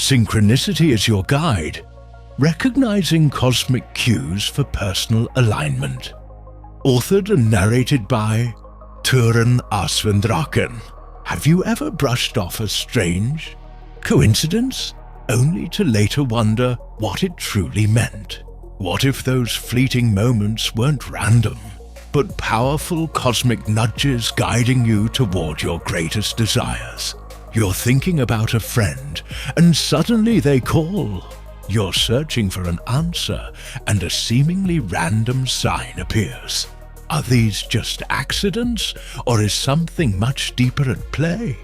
Synchronicity is your guide, recognizing cosmic cues for personal alignment. Authored and narrated by Thoren Asvendraken. Have you ever brushed off a strange coincidence, only to later wonder what it truly meant? What if those fleeting moments weren't random, but powerful cosmic nudges guiding you toward your greatest desires? You're thinking about a friend, and suddenly they call. You're searching for an answer, and a seemingly random sign appears. Are these just accidents, or is something much deeper at play?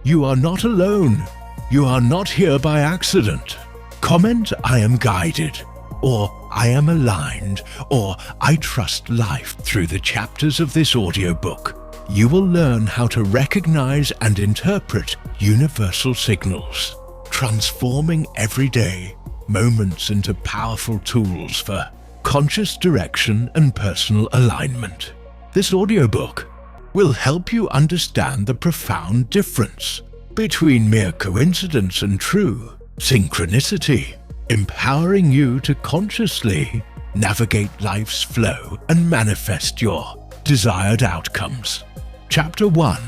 You are not alone. You are not here by accident. Comment, "I am guided," or "I am aligned," or "I trust life." Through the chapters of this audiobook, you will learn how to recognize and interpret universal signals, transforming everyday moments into powerful tools for conscious direction and personal alignment. This audiobook will help you understand the profound difference between mere coincidence and true synchronicity, empowering you to consciously navigate life's flow and manifest your desired outcomes. Chapter 1.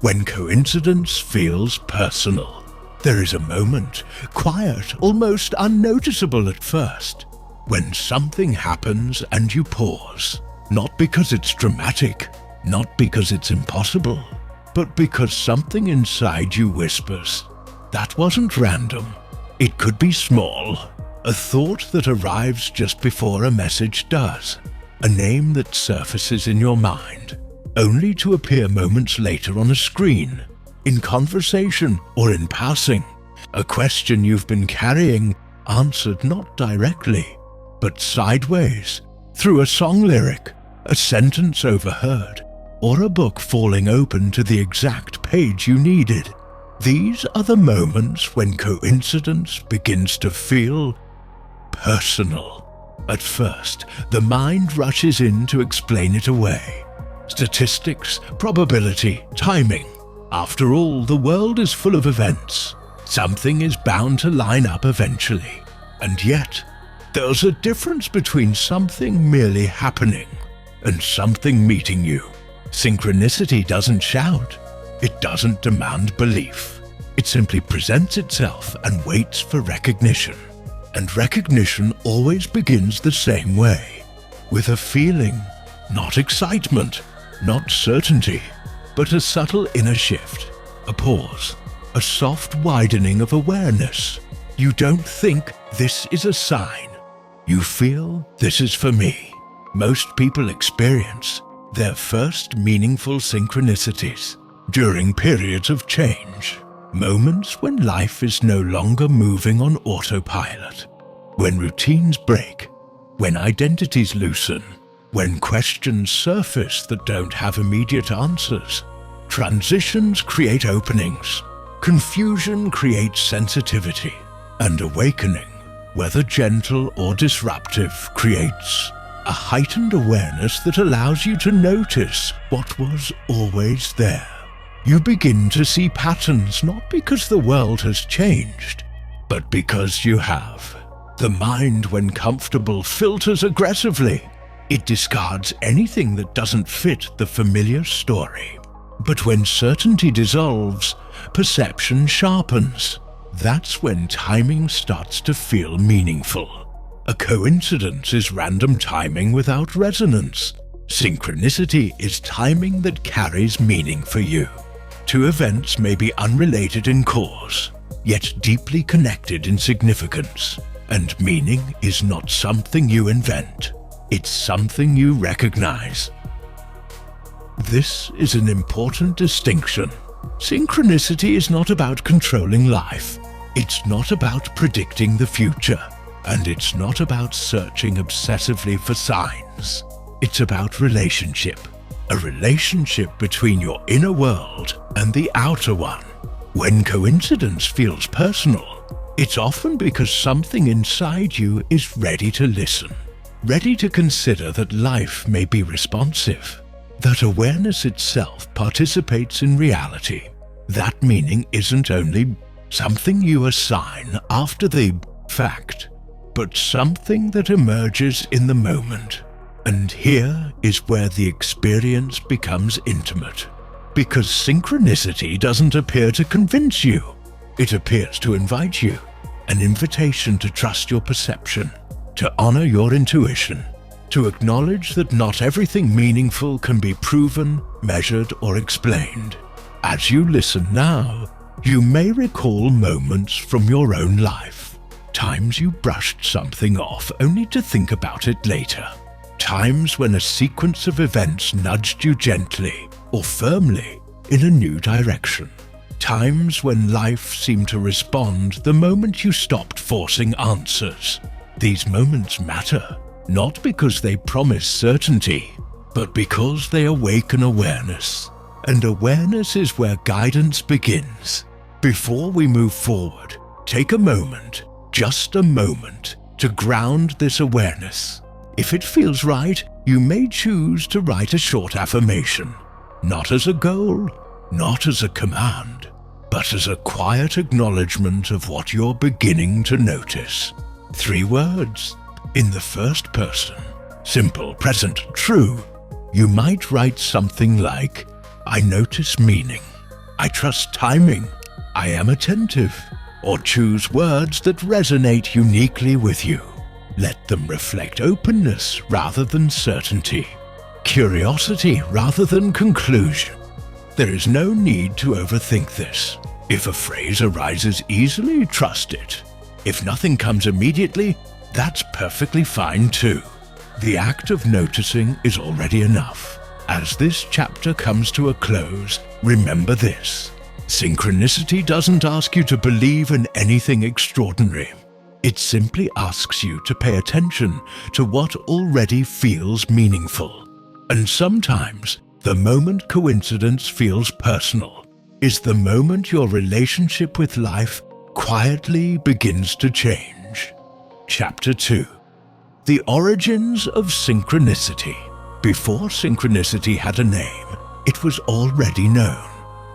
When coincidence feels personal. There is a moment, quiet, almost unnoticeable at first, when something happens and you pause, not because it's dramatic, not because it's impossible, but because something inside you whispers, "That wasn't random." It could be small, a thought that arrives just before a message does, a name that surfaces in your mind, only to appear moments later on a screen, in conversation or in passing, a question you've been carrying answered not directly, but sideways, through a song lyric, a sentence overheard, or a book falling open to the exact page you needed. These are the moments when coincidence begins to feel personal. At first, the mind rushes in to explain it away. Statistics, probability, timing. After all, the world is full of events. Something is bound to line up eventually. And yet, there's a difference between something merely happening and something meeting you. Synchronicity doesn't shout. It doesn't demand belief. It simply presents itself and waits for recognition. And recognition always begins the same way, with a feeling, not excitement, not certainty, but a subtle inner shift, a pause, a soft widening of awareness. You don't think this is a sign. You feel this is for me. Most people experience their first meaningful synchronicities during periods of change, moments when life is no longer moving on autopilot, when routines break, when identities loosen, when questions surface that don't have immediate answers. Transitions create openings, confusion creates sensitivity, and awakening, whether gentle or disruptive, creates a heightened awareness that allows you to notice what was always there. You begin to see patterns not because the world has changed, but because you have. The mind, when comfortable, filters aggressively. It discards anything that doesn't fit the familiar story. But when certainty dissolves, perception sharpens. That's when timing starts to feel meaningful. A coincidence is random timing without resonance. Synchronicity is timing that carries meaning for you. Two events may be unrelated in cause, yet deeply connected in significance. And meaning is not something you invent. It's something you recognize. This is an important distinction. Synchronicity is not about controlling life. It's not about predicting the future. And it's not about searching obsessively for signs. It's about relationship. A relationship between your inner world and the outer one. When coincidence feels personal, it's often because something inside you is ready to listen, ready to consider that life may be responsive, that awareness itself participates in reality. That meaning isn't only something you assign after the fact, but something that emerges in the moment. And here is where the experience becomes intimate, because synchronicity doesn't appear to convince you. It appears to invite you, an invitation to trust your perception, to honor your intuition, to acknowledge that not everything meaningful can be proven, measured, or explained. As you listen now, you may recall moments from your own life, times you brushed something off only to think about it later, times when a sequence of events nudged you gently or firmly in a new direction, times when life seemed to respond the moment you stopped forcing answers. These moments matter, not because they promise certainty, but because they awaken awareness. And awareness is where guidance begins. Before we move forward, take a moment, just a moment, to ground this awareness. If it feels right, you may choose to write a short affirmation, not as a goal, not as a command, but as a quiet acknowledgement of what you're beginning to notice. 3 words, in the first person, simple, present, true. You might write something like, I notice meaning, I trust timing, I am attentive, or choose words that resonate uniquely with you. Let them reflect openness rather than certainty, curiosity rather than conclusion. There is no need to overthink this. If a phrase arises easily, trust it. If nothing comes immediately, that's perfectly fine too. The act of noticing is already enough. As this chapter comes to a close, remember this. Synchronicity doesn't ask you to believe in anything extraordinary. It simply asks you to pay attention to what already feels meaningful. And sometimes, the moment coincidence feels personal is the moment your relationship with life quietly begins to change. Chapter 2. The Origins of Synchronicity. Before synchronicity had a name, it was already known.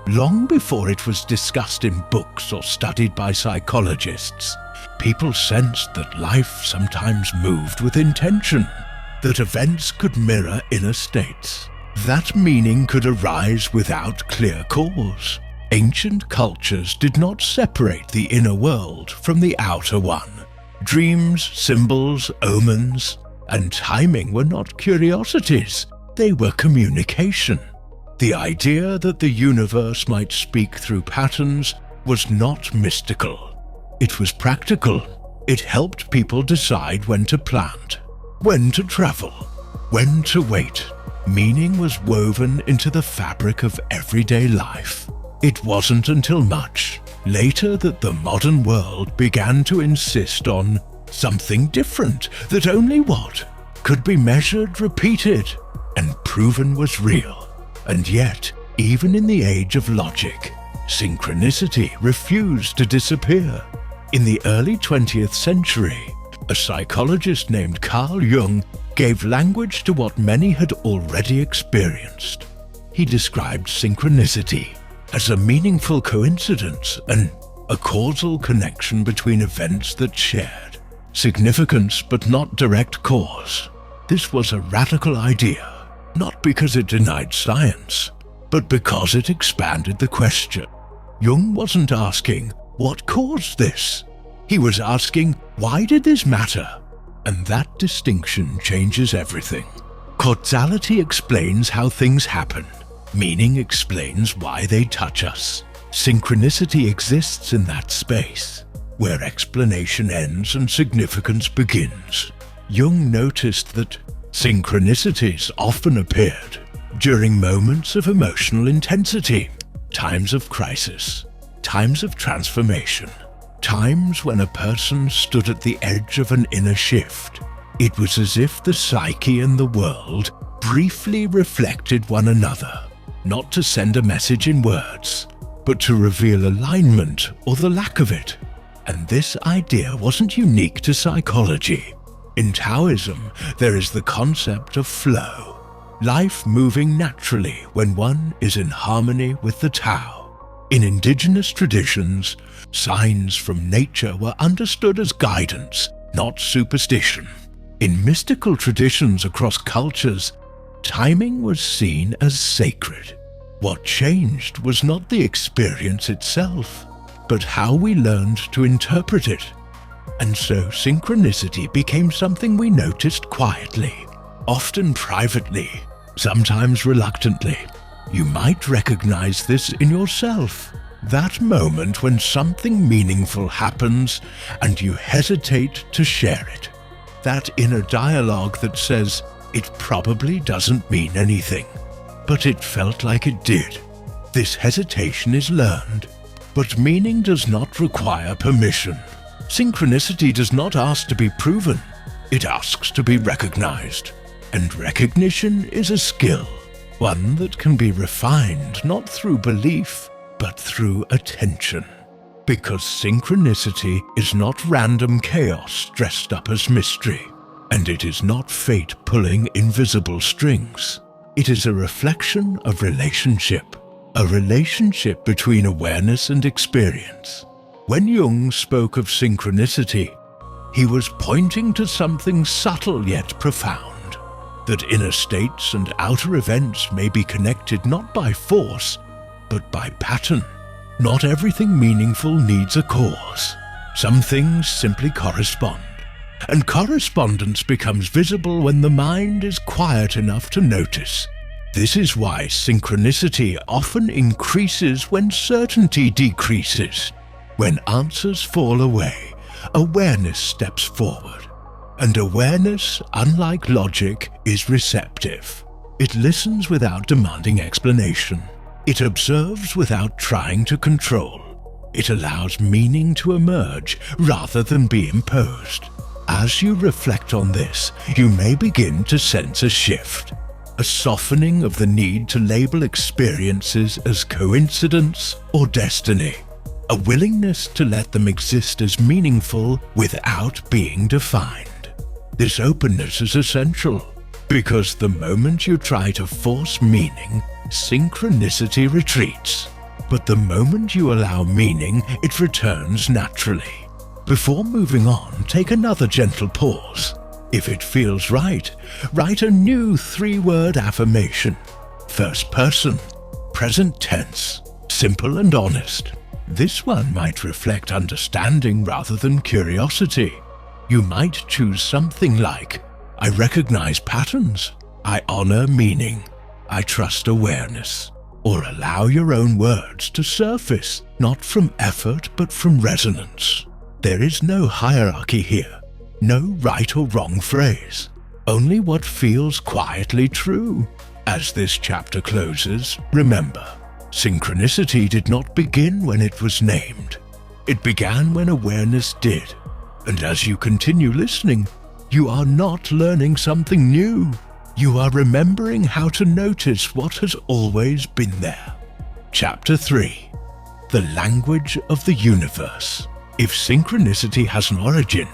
Long before it was discussed in books or studied by psychologists, people sensed that life sometimes moved with intention, that events could mirror inner states, that meaning could arise without clear cause. Ancient cultures did not separate the inner world from the outer one. Dreams, symbols, omens, and timing were not curiosities, they were communication. The idea that the universe might speak through patterns was not mystical. It was practical. It helped people decide when to plant, when to travel, when to wait. Meaning was woven into the fabric of everyday life. It wasn't until much later that the modern world began to insist on something different, that only what could be measured, repeated, and proven was real. And yet, even in the age of logic, synchronicity refused to disappear. In the early 20th century, a psychologist named Carl Jung gave language to what many had already experienced. He described synchronicity as a meaningful coincidence and a causal connection between events that shared significance but not direct cause. This was a radical idea, not because it denied science, but because it expanded the question. Jung wasn't asking, what caused this? He was asking, why did this matter? And that distinction changes everything. Causality explains how things happen. Meaning explains why they touch us. Synchronicity exists in that space, where explanation ends and significance begins. Jung noticed that synchronicities often appeared during moments of emotional intensity, times of crisis, times of transformation, times when a person stood at the edge of an inner shift. It was as if the psyche and the world briefly reflected one another, not to send a message in words, but to reveal alignment or the lack of it. And this idea wasn't unique to psychology. In Taoism, there is the concept of flow, life moving naturally when one is in harmony with the Tao. In indigenous traditions, signs from nature were understood as guidance, not superstition. In mystical traditions across cultures, timing was seen as sacred. What changed was not the experience itself, but how we learned to interpret it. And so synchronicity became something we noticed quietly, often privately, sometimes reluctantly. You might recognize this in yourself. That moment when something meaningful happens and you hesitate to share it. That inner dialogue that says, it probably doesn't mean anything, but it felt like it did. This hesitation is learned, but meaning does not require permission. Synchronicity does not ask to be proven, it asks to be recognized. And recognition is a skill, one that can be refined not through belief, but through attention. Because synchronicity is not random chaos dressed up as mystery, and it is not fate pulling invisible strings. It is a reflection of relationship, a relationship between awareness and experience. When Jung spoke of synchronicity, he was pointing to something subtle yet profound, that inner states and outer events may be connected not by force, but by pattern. Not everything meaningful needs a cause. Some things simply correspond, and correspondence becomes visible when the mind is quiet enough to notice. This is why synchronicity often increases when certainty decreases. When answers fall away, awareness steps forward. And awareness, unlike logic, is receptive. It listens without demanding explanation. It observes without trying to control. It allows meaning to emerge rather than be imposed. As you reflect on this, you may begin to sense a shift, a softening of the need to label experiences as coincidence or destiny, a willingness to let them exist as meaningful without being defined. This openness is essential, because the moment you try to force meaning, synchronicity retreats. But the moment you allow meaning, it returns naturally. Before moving on, take another gentle pause. If it feels right, write a new 3-word affirmation. First person, present tense, simple and honest. This one might reflect understanding rather than curiosity. You might choose something like, I recognize patterns, I honor meaning, I trust awareness. Or allow your own words to surface, not from effort but from resonance. There is no hierarchy here, no right or wrong phrase, only what feels quietly true. As this chapter closes, remember, synchronicity did not begin when it was named. It began when awareness did. And as you continue listening, you are not learning something new. You are remembering how to notice what has always been there. Chapter 3. The Language of the Universe. If synchronicity has an origin,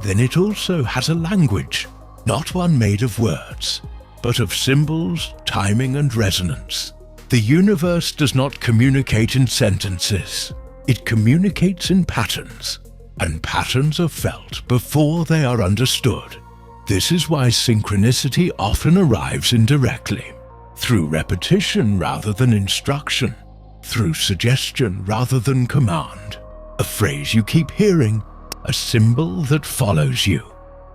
then it also has a language, not one made of words, but of symbols, timing and resonance. The universe does not communicate in sentences. It communicates in patterns, and patterns are felt before they are understood. This is why synchronicity often arrives indirectly, through repetition rather than instruction, through suggestion rather than command. A phrase you keep hearing, a symbol that follows you,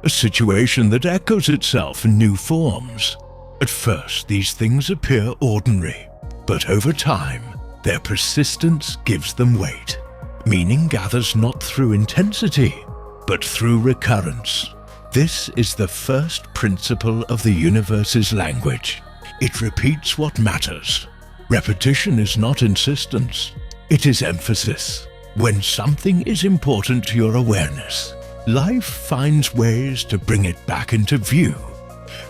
a situation that echoes itself in new forms. At first, these things appear ordinary, but over time, their persistence gives them weight. Meaning gathers not through intensity, but through recurrence. This is the first principle of the universe's language. It repeats what matters. Repetition is not insistence, it is emphasis. When something is important to your awareness, life finds ways to bring it back into view,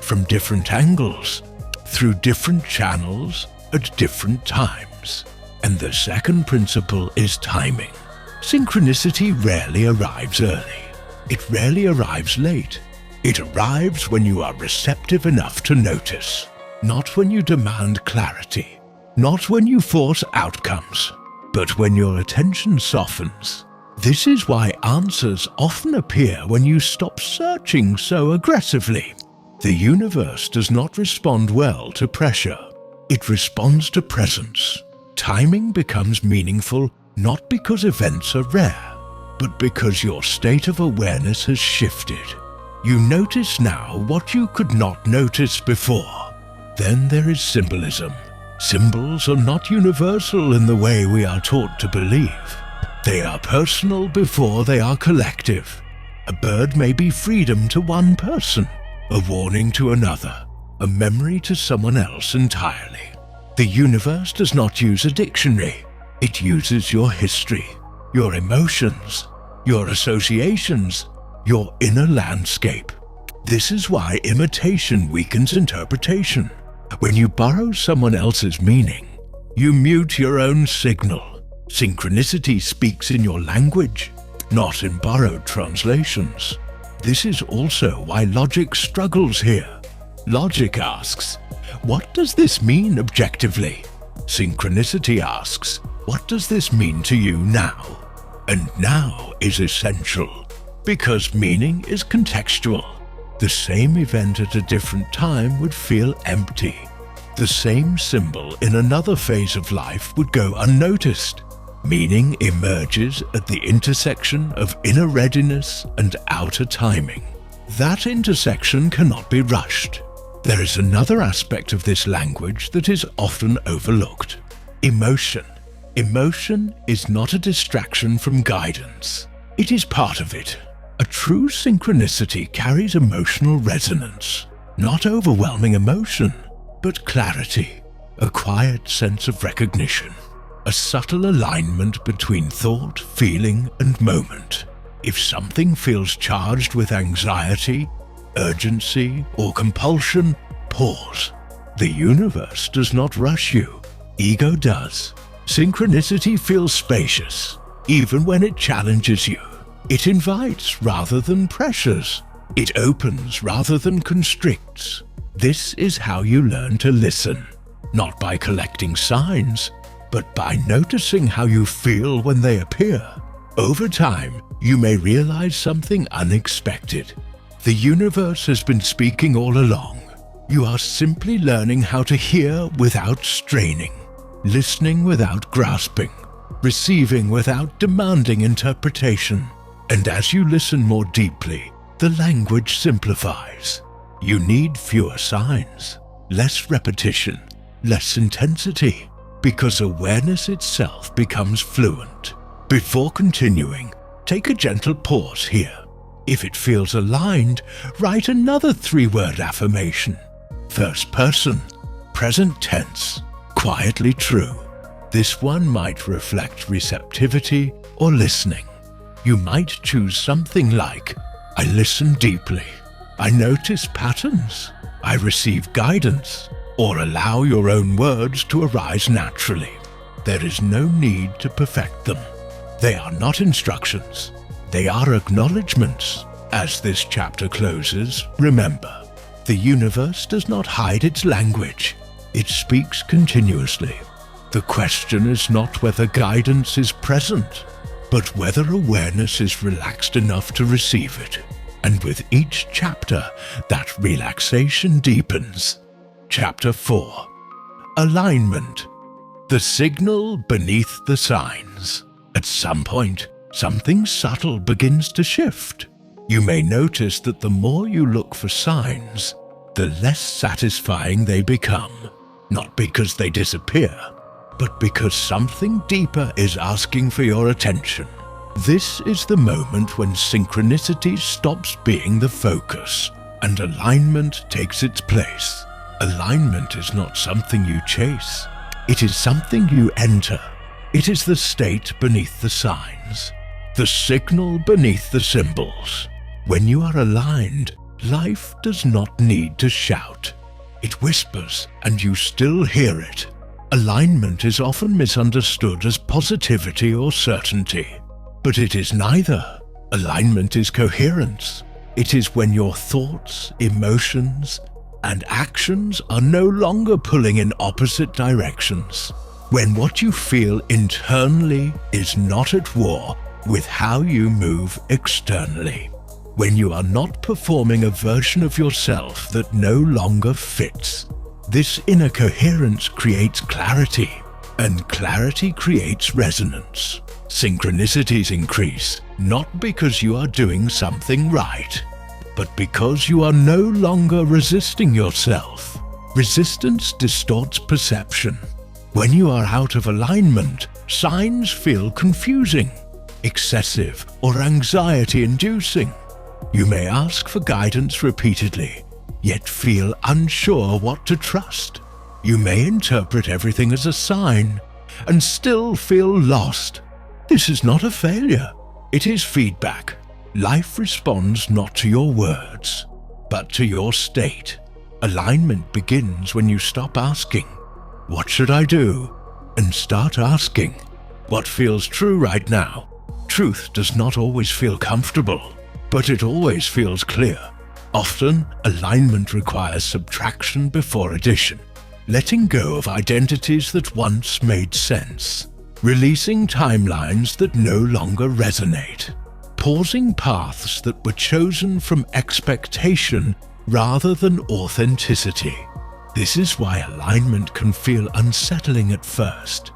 from different angles, through different channels, at different times. And the second principle is timing. Synchronicity rarely arrives early. It rarely arrives late. It arrives when you are receptive enough to notice, not when you demand clarity, not when you force outcomes, But when your attention softens, this is why answers often appear when you stop searching so aggressively. The universe does not respond well to pressure. It responds to presence. Timing becomes meaningful not because events are rare, but because your state of awareness has shifted. You notice now what you could not notice before. Then there is symbolism. Symbols are not universal in the way we are taught to believe. They are personal before they are collective. A bird may be freedom to one person, a warning to another, a memory to someone else entirely. The universe does not use a dictionary. It uses your history, your emotions, your associations, your inner landscape. This is why imitation weakens interpretation. When you borrow someone else's meaning, you mute your own signal. Synchronicity speaks in your language, not in borrowed translations. This is also why logic struggles here. Logic asks, what does this mean objectively? Synchronicity asks, what does this mean to you now? And now is essential, because meaning is contextual. The same event at a different time would feel empty. The same symbol in another phase of life would go unnoticed. Meaning emerges at the intersection of inner readiness and outer timing. That intersection cannot be rushed. There is another aspect of this language that is often overlooked. Emotion. Emotion is not a distraction from guidance. It is part of it. A true synchronicity carries emotional resonance. Not overwhelming emotion, but clarity. A quiet sense of recognition. A subtle alignment between thought, feeling, and moment. If something feels charged with anxiety, urgency, or compulsion, pause. The universe does not rush you. Ego does. Synchronicity feels spacious, even when it challenges you. It invites rather than pressures. It opens rather than constricts. This is how you learn to listen, not by collecting signs, but by noticing how you feel when they appear. Over time, you may realize something unexpected. The universe has been speaking all along. You are simply learning how to hear without straining, listening without grasping, receiving without demanding interpretation. And as you listen more deeply, the language simplifies. You need fewer signs, less repetition, less intensity, because awareness itself becomes fluent. Before continuing, take a gentle pause here. If it feels aligned, write another 3-word affirmation. First person, present tense, quietly true. This one might reflect receptivity or listening. You might choose something like, I listen deeply, I notice patterns, I receive guidance, or allow your own words to arise naturally. There is no need to perfect them. They are not instructions. They are acknowledgements. As this chapter closes, remember, the universe does not hide its language. It speaks continuously. The question is not whether guidance is present, but whether awareness is relaxed enough to receive it. And with each chapter, that relaxation deepens. Chapter 4. Alignment. The signal beneath the signs. At some point, something subtle begins to shift. You may notice that the more you look for signs, the less satisfying they become. Not because they disappear, but because something deeper is asking for your attention. This is the moment when synchronicity stops being the focus, and alignment takes its place. Alignment is not something you chase. It is something you enter. It is the state beneath the signs, the signal beneath the symbols. When you are aligned, life does not need to shout. It whispers, and you still hear it. Alignment is often misunderstood as positivity or certainty, but it is neither. Alignment is coherence. It is when your thoughts, emotions, and actions are no longer pulling in opposite directions. when what you feel internally is not at war with how you move externally, when you are not performing a version of yourself that no longer fits. This inner coherence creates clarity, and clarity creates resonance. Synchronicities increase, not because you are doing something right, but because you are no longer resisting yourself. Resistance distorts perception. When you are out of alignment, signs feel confusing, excessive, or anxiety-inducing. You may ask for guidance repeatedly, yet feel unsure what to trust. You may interpret everything as a sign, and still feel lost. This is not a failure. It is feedback. Life responds not to your words, but to your state. Alignment begins when you stop asking, "What should I do?" and start asking, "What feels true right now?" Truth does not always feel comfortable, but it always feels clear. Often, alignment requires subtraction before addition, letting go of identities that once made sense, releasing timelines that no longer resonate, pausing paths that were chosen from expectation rather than authenticity. This is why alignment can feel unsettling at first.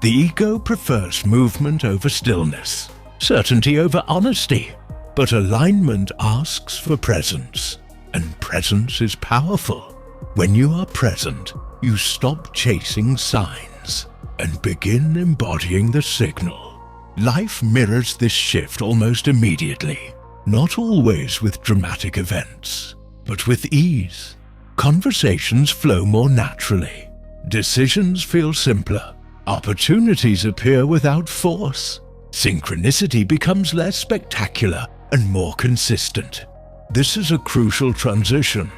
The ego prefers movement over stillness, certainty over honesty, but alignment asks for presence, and presence is powerful. When you are present, you stop chasing signs and begin embodying the signal. Life mirrors this shift almost immediately, not always with dramatic events, but with ease. Conversations flow more naturally. Decisions feel simpler. Opportunities appear without force. Synchronicity becomes less spectacular and more consistent. This is a crucial transition,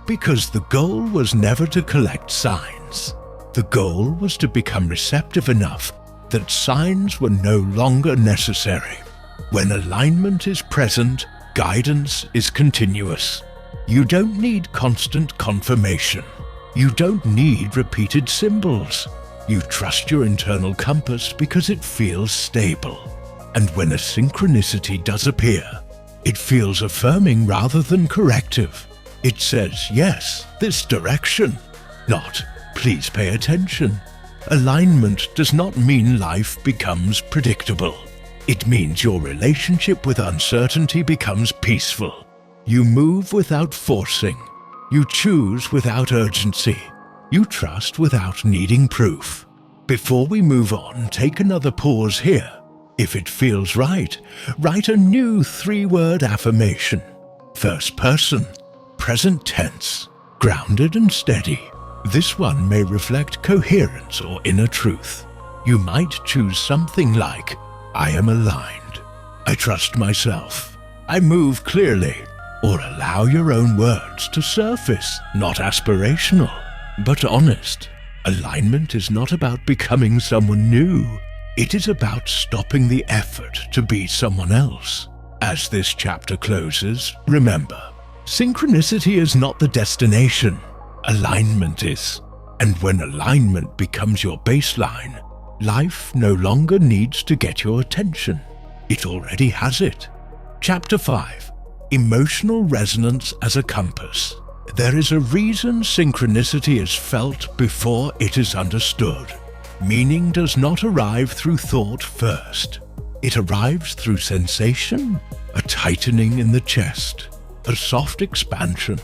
because the goal was never to collect signs. The goal was to become receptive enough that signs were no longer necessary. When alignment is present, guidance is continuous. You don't need constant confirmation. You don't need repeated symbols. You trust your internal compass because it feels stable. And when a synchronicity does appear, it feels affirming rather than corrective. It says, "Yes, this direction," not "Please pay attention." Alignment does not mean life becomes predictable. It means your relationship with uncertainty becomes peaceful. You move without forcing. You choose without urgency. You trust without needing proof. Before we move on, take another pause here. If it feels right, write a new 3-word affirmation. First person, present tense, grounded and steady. This one may reflect coherence or inner truth. You might choose something like, "I am aligned," "I trust myself," "I move clearly," or allow your own words to surface, not aspirational, but honest. Alignment is not about becoming someone new. It is about stopping the effort to be someone else. As this chapter closes, remember, synchronicity is not the destination. Alignment is. And when alignment becomes your baseline, life no longer needs to get your attention. It already has it. Chapter 5. Emotional resonance as a compass. There is a reason synchronicity is felt before it is understood. Meaning does not arrive through thought first. It arrives through sensation, a tightening in the chest, a soft expansion,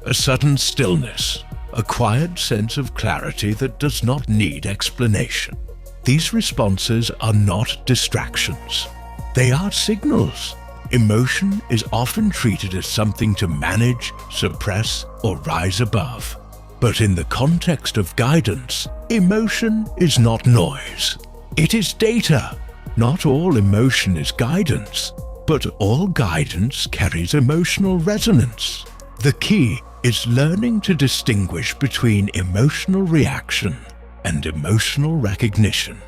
a sudden stillness, a quiet sense of clarity that does not need explanation. These responses are not distractions. They are signals. Emotion is often treated as something to manage, suppress, or rise above. But in the context of guidance, emotion is not noise. It is data. Not all emotion is guidance, but all guidance carries emotional resonance. The key is learning to distinguish between emotional reaction and emotional recognition.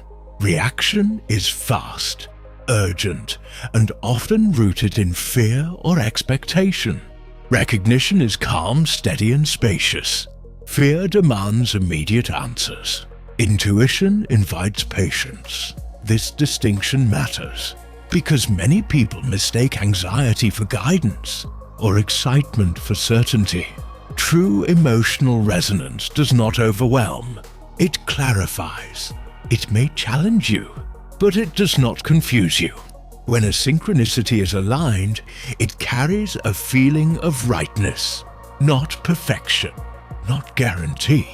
Reaction is fast, urgent, and often rooted in fear or expectation. Recognition is calm, steady, and spacious. Fear demands immediate answers. Intuition invites patience. This distinction matters because many people mistake anxiety for guidance or excitement for certainty. True emotional resonance does not overwhelm. It clarifies. It may challenge you, but it does not confuse you. When a synchronicity is aligned, it carries a feeling of rightness, not perfection, not guarantee,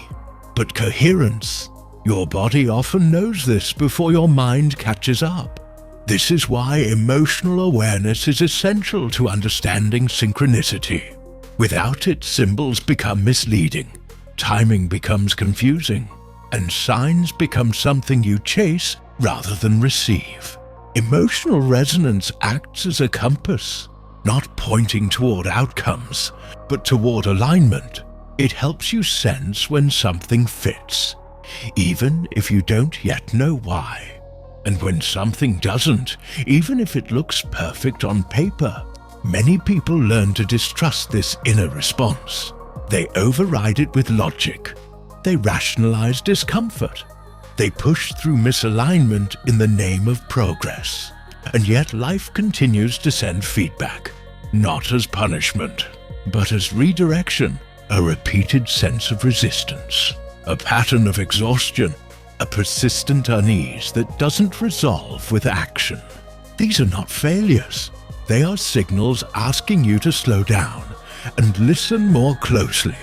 but coherence. Your body often knows this before your mind catches up. This is why emotional awareness is essential to understanding synchronicity. Without it, symbols become misleading, timing becomes confusing, and signs become something you chase rather than receive. Emotional resonance acts as a compass, not pointing toward outcomes, but toward alignment. It helps you sense when something fits, even if you don't yet know why. And when something doesn't, even if it looks perfect on paper, many people learn to distrust this inner response. They override it with logic. They rationalize discomfort. They push through misalignment in the name of progress. And yet life continues to send feedback, not as punishment, but as redirection, a repeated sense of resistance, a pattern of exhaustion, a persistent unease that doesn't resolve with action. These are not failures. They are signals asking you to slow down and listen more closely.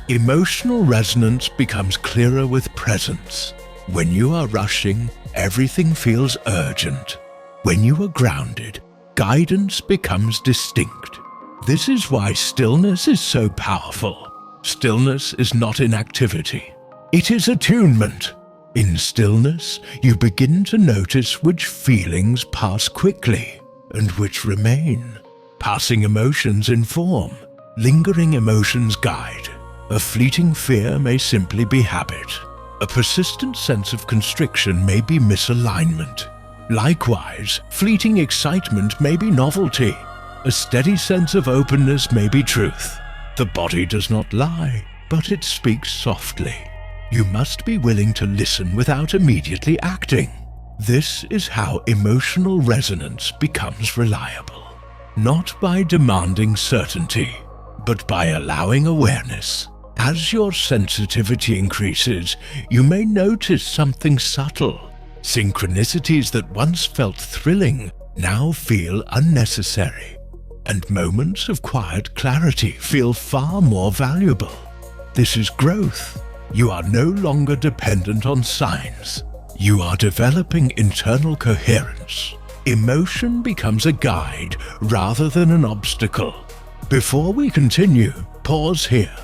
Emotional resonance becomes clearer with presence. When you are rushing, everything feels urgent. When you are grounded, guidance becomes distinct. This is why stillness is so powerful. Stillness is not inactivity. It is attunement. In stillness, you begin to notice which feelings pass quickly and which remain. Passing emotions inform, lingering emotions guide. A fleeting fear may simply be habit. A persistent sense of constriction may be misalignment. Likewise, fleeting excitement may be novelty. A steady sense of openness may be truth. The body does not lie, but it speaks softly. You must be willing to listen without immediately acting. This is how emotional resonance becomes reliable. Not by demanding certainty, but by allowing awareness. As your sensitivity increases, you may notice something subtle. Synchronicities that once felt thrilling now feel unnecessary, and moments of quiet clarity feel far more valuable. This is growth. You are no longer dependent on signs. You are developing internal coherence. Emotion becomes a guide rather than an obstacle. Before we continue, pause here.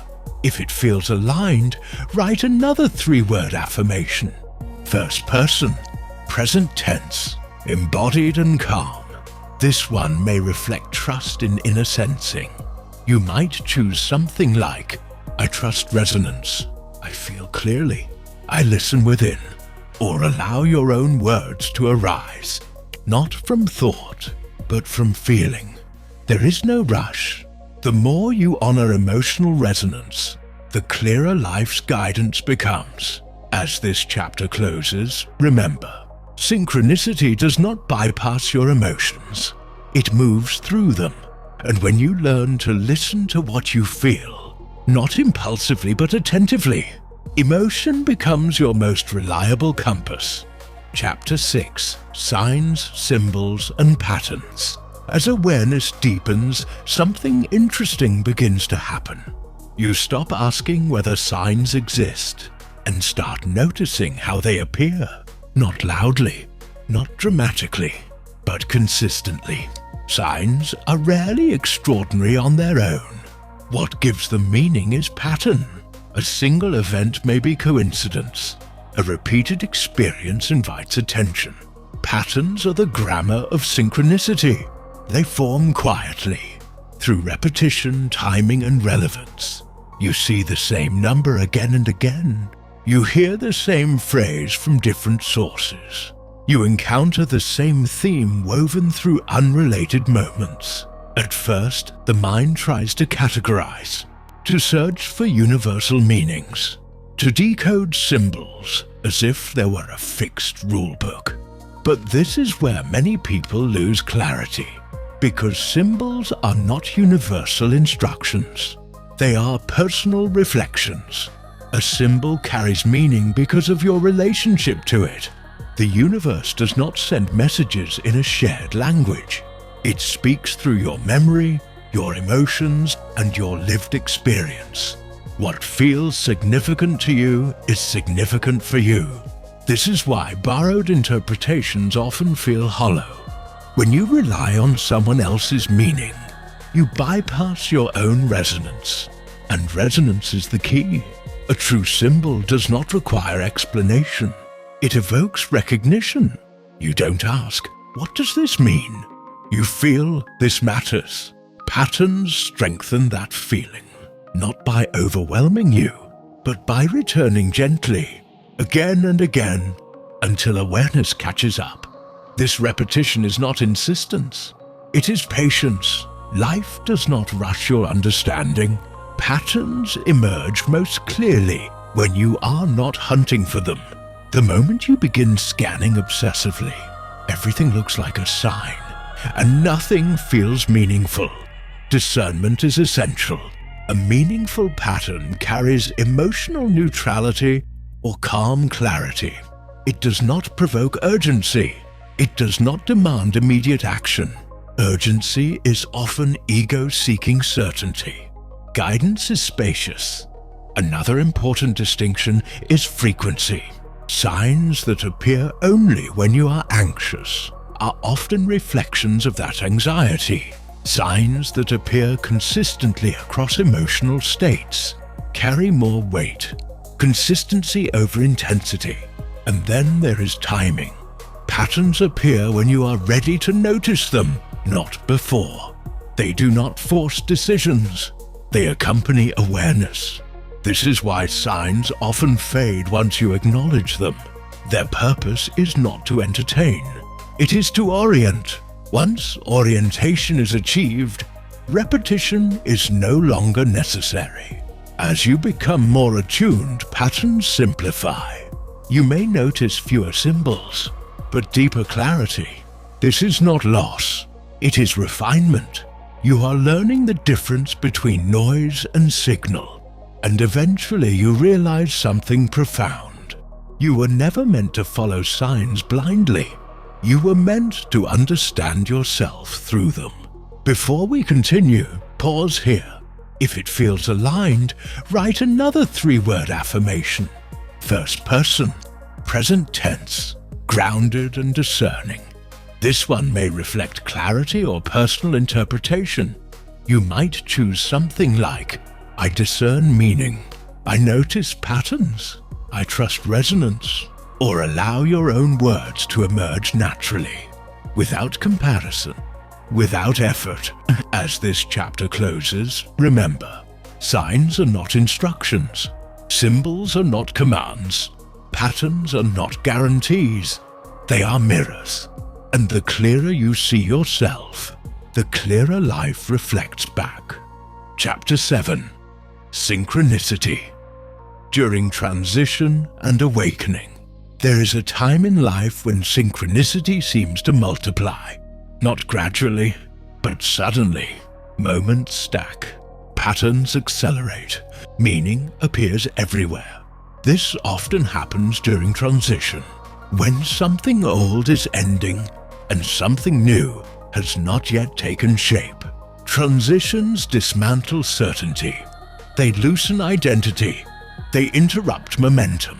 If it feels aligned, write another 3-word affirmation. First person, present tense, embodied and calm. This one may reflect trust in inner sensing. You might choose something like, I trust resonance, I feel clearly, I listen within, or allow your own words to arise, not from thought, but from feeling. There is no rush. The more you honor emotional resonance, the clearer life's guidance becomes. As this chapter closes, remember, synchronicity does not bypass your emotions. It moves through them. And when you learn to listen to what you feel, not impulsively but attentively, emotion becomes your most reliable compass. Chapter 6: Signs, Symbols, and Patterns. As awareness deepens, something interesting begins to happen. You stop asking whether signs exist and start noticing how they appear, not loudly, not dramatically, but consistently. Signs are rarely extraordinary on their own. What gives them meaning is pattern. A single event may be coincidence. A repeated experience invites attention. Patterns are the grammar of synchronicity. They form quietly, through repetition, timing, and relevance. You see the same number again and again. You hear the same phrase from different sources. You encounter the same theme woven through unrelated moments. At first, the mind tries to categorize, to search for universal meanings, to decode symbols, as if there were a fixed rulebook. But this is where many people lose clarity, because symbols are not universal instructions. They are personal reflections. A symbol carries meaning because of your relationship to it. The universe does not send messages in a shared language. It speaks through your memory, your emotions, and your lived experience. What feels significant to you is significant for you. This is why borrowed interpretations often feel hollow. When you rely on someone else's meaning, you bypass your own resonance. And resonance is the key. A true symbol does not require explanation. It evokes recognition. You don't ask, "What does this mean?" You feel this matters. Patterns strengthen that feeling, not by overwhelming you, but by returning gently, again and again, until awareness catches up. This repetition is not insistence. It is patience. Life does not rush your understanding. Patterns emerge most clearly when you are not hunting for them. The moment you begin scanning obsessively, everything looks like a sign, and nothing feels meaningful. Discernment is essential. A meaningful pattern carries emotional neutrality or calm clarity. It does not provoke urgency. It does not demand immediate action. Urgency is often ego-seeking certainty. Guidance is spacious. Another important distinction is frequency. Signs that appear only when you are anxious are often reflections of that anxiety. Signs that appear consistently across emotional states carry more weight. Consistency over intensity. And then there is timing. Patterns appear when you are ready to notice them, not before. They do not force decisions. They accompany awareness. This is why signs often fade once you acknowledge them. Their purpose is not to entertain. It is to orient. Once orientation is achieved, repetition is no longer necessary. As you become more attuned, patterns simplify. You may notice fewer symbols, but deeper clarity. This is not loss. It is refinement. You are learning the difference between noise and signal, and eventually you realize something profound. You were never meant to follow signs blindly. You were meant to understand yourself through them. Before we continue, pause here. If it feels aligned, write another 3-word affirmation. First person, present tense, grounded and discerning. This one may reflect clarity or personal interpretation. You might choose something like, "I discern meaning," "I notice patterns," "I trust resonance," or allow your own words to emerge naturally, without comparison, without effort. As this chapter closes, remember, signs are not instructions, symbols are not commands, patterns are not guarantees, they are mirrors. And the clearer you see yourself, the clearer life reflects back. Chapter 7. Synchronicity. During transition and awakening, there is a time in life when synchronicity seems to multiply. Not gradually, but suddenly. Moments stack, patterns accelerate, meaning appears everywhere. This often happens during transition, when something old is ending and something new has not yet taken shape. Transitions dismantle certainty. They loosen identity. They interrupt momentum.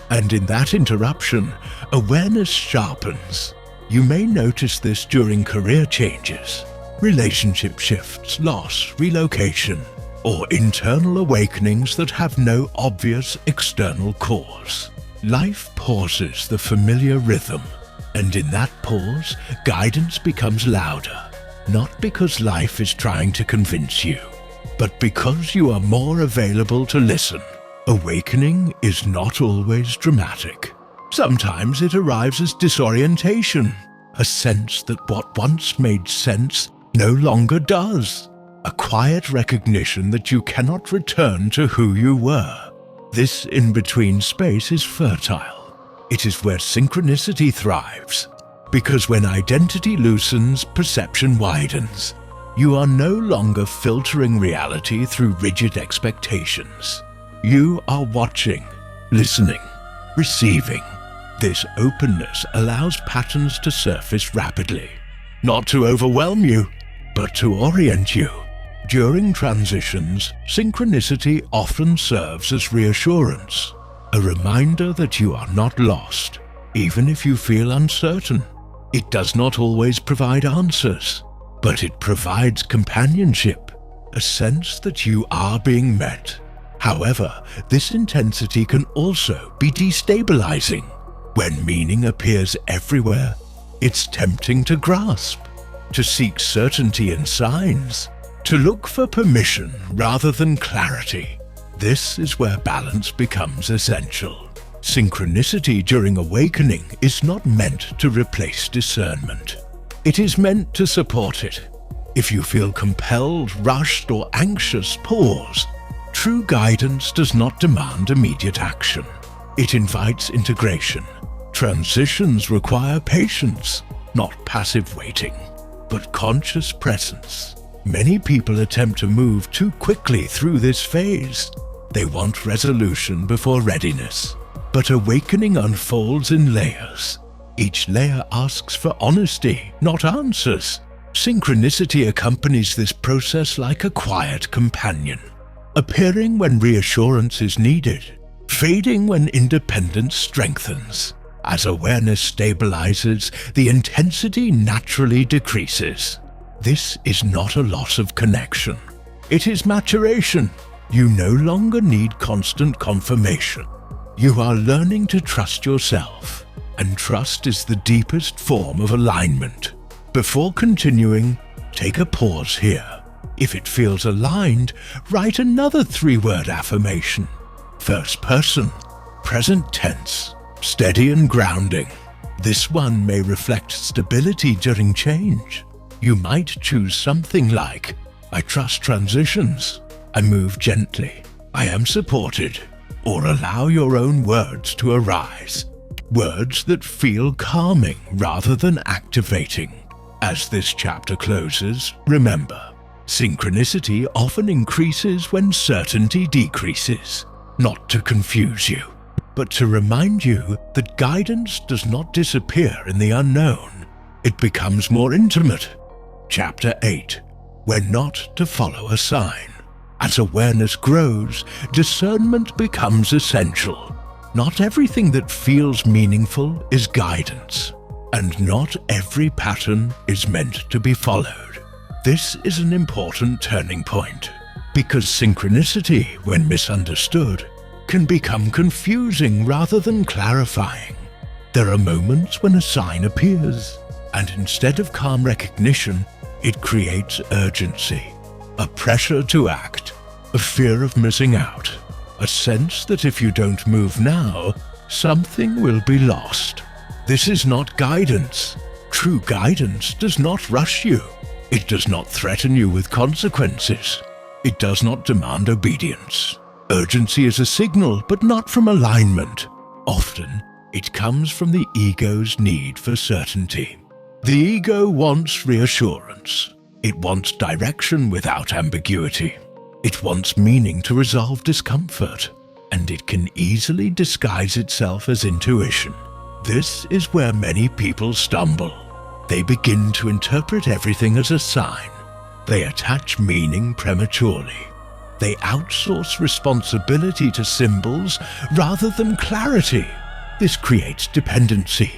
And in that interruption, awareness sharpens. You may notice this during career changes, relationship shifts, loss, relocation, or internal awakenings that have no obvious external cause. Life pauses the familiar rhythm, and in that pause, guidance becomes louder, not because life is trying to convince you, but because you are more available to listen. Awakening is not always dramatic. Sometimes it arrives as disorientation, a sense that what once made sense no longer does, a quiet recognition that you cannot return to who you were. This in-between space is fertile. It is where synchronicity thrives, because when identity loosens, perception widens. You are no longer filtering reality through rigid expectations. You are watching, listening, receiving. This openness allows patterns to surface rapidly, not to overwhelm you, but to orient you. During transitions, synchronicity often serves as reassurance, a reminder that you are not lost, even if you feel uncertain. It does not always provide answers, but it provides companionship, a sense that you are being met. However, this intensity can also be destabilizing. When meaning appears everywhere, it's tempting to grasp, to seek certainty in signs, to look for permission rather than clarity. This is where balance becomes essential. Synchronicity during awakening is not meant to replace discernment. It is meant to support it. If you feel compelled, rushed, or anxious, pause. True guidance does not demand immediate action. It invites integration. Transitions require patience, not passive waiting, but conscious presence. Many people attempt to move too quickly through this phase. They want resolution before readiness. But awakening unfolds in layers. Each layer asks for honesty, not answers. Synchronicity accompanies this process like a quiet companion, appearing when reassurance is needed, fading when independence strengthens. As awareness stabilizes, the intensity naturally decreases. This is not a loss of connection. It is maturation. You no longer need constant confirmation. You are learning to trust yourself, and trust is the deepest form of alignment. Before continuing, take a pause here. If it feels aligned, write another 3-word affirmation. First person, present tense, steady and grounding. This one may reflect stability during change. You might choose something like, I trust transitions, I move gently, I am supported, or allow your own words to arise. Words that feel calming rather than activating. As this chapter closes, remember, synchronicity often increases when certainty decreases, not to confuse you, but to remind you that guidance does not disappear in the unknown. It becomes more intimate. Chapter 8. When not to follow a sign. As awareness grows, discernment becomes essential. Not everything that feels meaningful is guidance, and not every pattern is meant to be followed. This is an important turning point, because synchronicity, when misunderstood, can become confusing rather than clarifying. There are moments when a sign appears, and instead of calm recognition, it creates urgency, a pressure to act, a fear of missing out, a sense that if you don't move now, something will be lost. This is not guidance. True guidance does not rush you. It does not threaten you with consequences. It does not demand obedience. Urgency is a signal, but not from alignment. Often, it comes from the ego's need for certainty. The ego wants reassurance. It wants direction without ambiguity. It wants meaning to resolve discomfort, and it can easily disguise itself as intuition. This is where many people stumble. They begin to interpret everything as a sign. They attach meaning prematurely. They outsource responsibility to symbols rather than clarity. This creates dependency.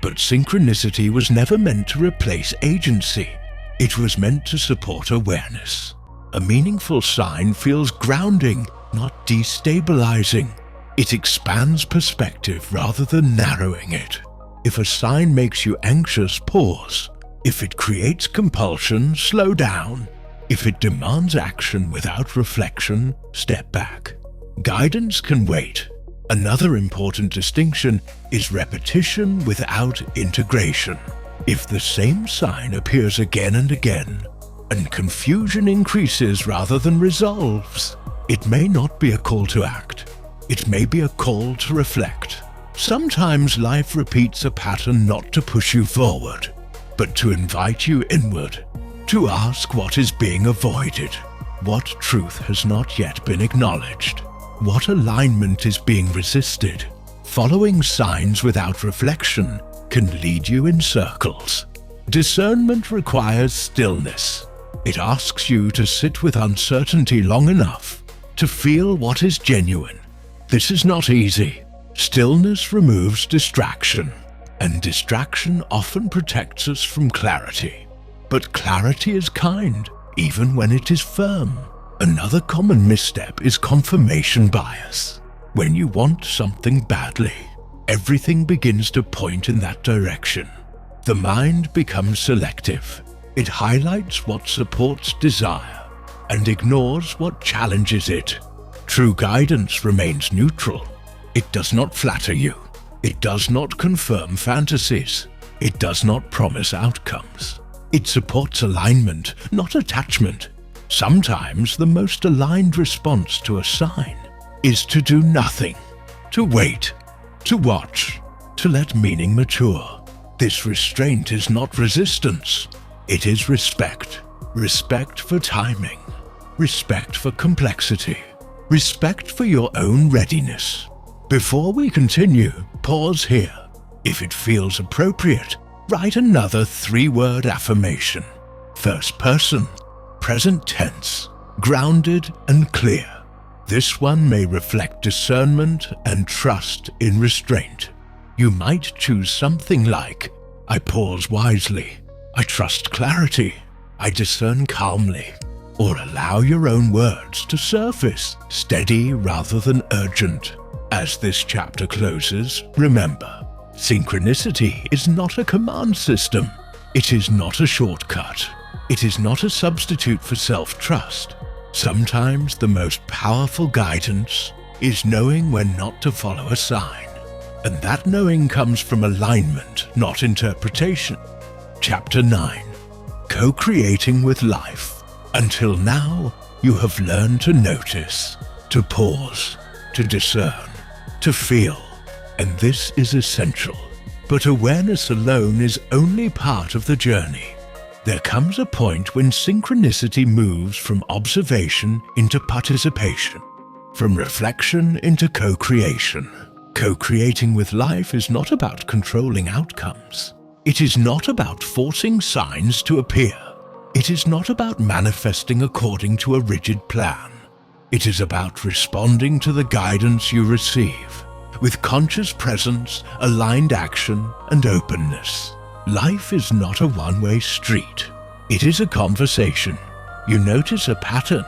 But synchronicity was never meant to replace agency. It was meant to support awareness. A meaningful sign feels grounding, not destabilizing. It expands perspective rather than narrowing it. If a sign makes you anxious, pause. If it creates compulsion, slow down. If it demands action without reflection, step back. Guidance can wait. Another important distinction is repetition without integration. If the same sign appears again and again, and confusion increases rather than resolves, it may not be a call to act. It may be a call to reflect. Sometimes life repeats a pattern not to push you forward, but to invite you inward, to ask what is being avoided, what truth has not yet been acknowledged, what alignment is being resisted. Following signs without reflection can lead you in circles. Discernment requires stillness. It asks you to sit with uncertainty long enough to feel what is genuine. This is not easy. Stillness removes distraction, and distraction often protects us from clarity. But clarity is kind, even when it is firm. Another common misstep is confirmation bias. When you want something badly, everything begins to point in that direction. The mind becomes selective. It highlights what supports desire and ignores what challenges it. True guidance remains neutral. It does not flatter you. It does not confirm fantasies. It does not promise outcomes. It supports alignment, not attachment. Sometimes the most aligned response to a sign is to do nothing, to wait, to watch, to let meaning mature. This restraint is not resistance. It is respect. Respect for timing. Respect for complexity. Respect for your own readiness. Before we continue, pause here. If it feels appropriate, write another 3-word affirmation. First person, present tense, grounded and clear. This one may reflect discernment and trust in restraint. You might choose something like, I pause wisely, I trust clarity, I discern calmly, or allow your own words to surface, steady rather than urgent. As this chapter closes, remember, synchronicity is not a command system. It is not a shortcut. It is not a substitute for self-trust. Sometimes the most powerful guidance is knowing when not to follow a sign. And that knowing comes from alignment, not interpretation. Chapter 9. Co-creating with life. Until now, you have learned to notice, to pause, to discern, to feel, and this is essential. But awareness alone is only part of the journey. There comes a point when synchronicity moves from observation into participation, from reflection into co-creation. Co-creating with life is not about controlling outcomes. It is not about forcing signs to appear. It is not about manifesting according to a rigid plan. It is about responding to the guidance you receive, with conscious presence, aligned action, and openness. Life is not a one-way street. It is a conversation. You notice a pattern.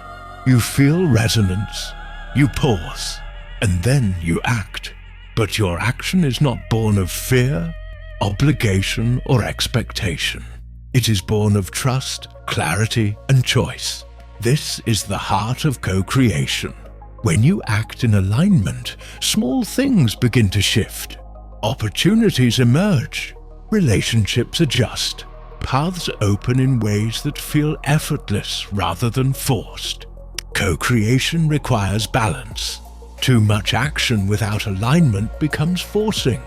You feel resonance. You pause. And then you act. But your action is not born of fear, obligation, or expectation. It is born of trust, clarity, and choice. This is the heart of co-creation. When you act in alignment, small things begin to shift. Opportunities emerge. Relationships adjust. Paths open in ways that feel effortless rather than forced. Co-creation requires balance. Too much action without alignment becomes forcing.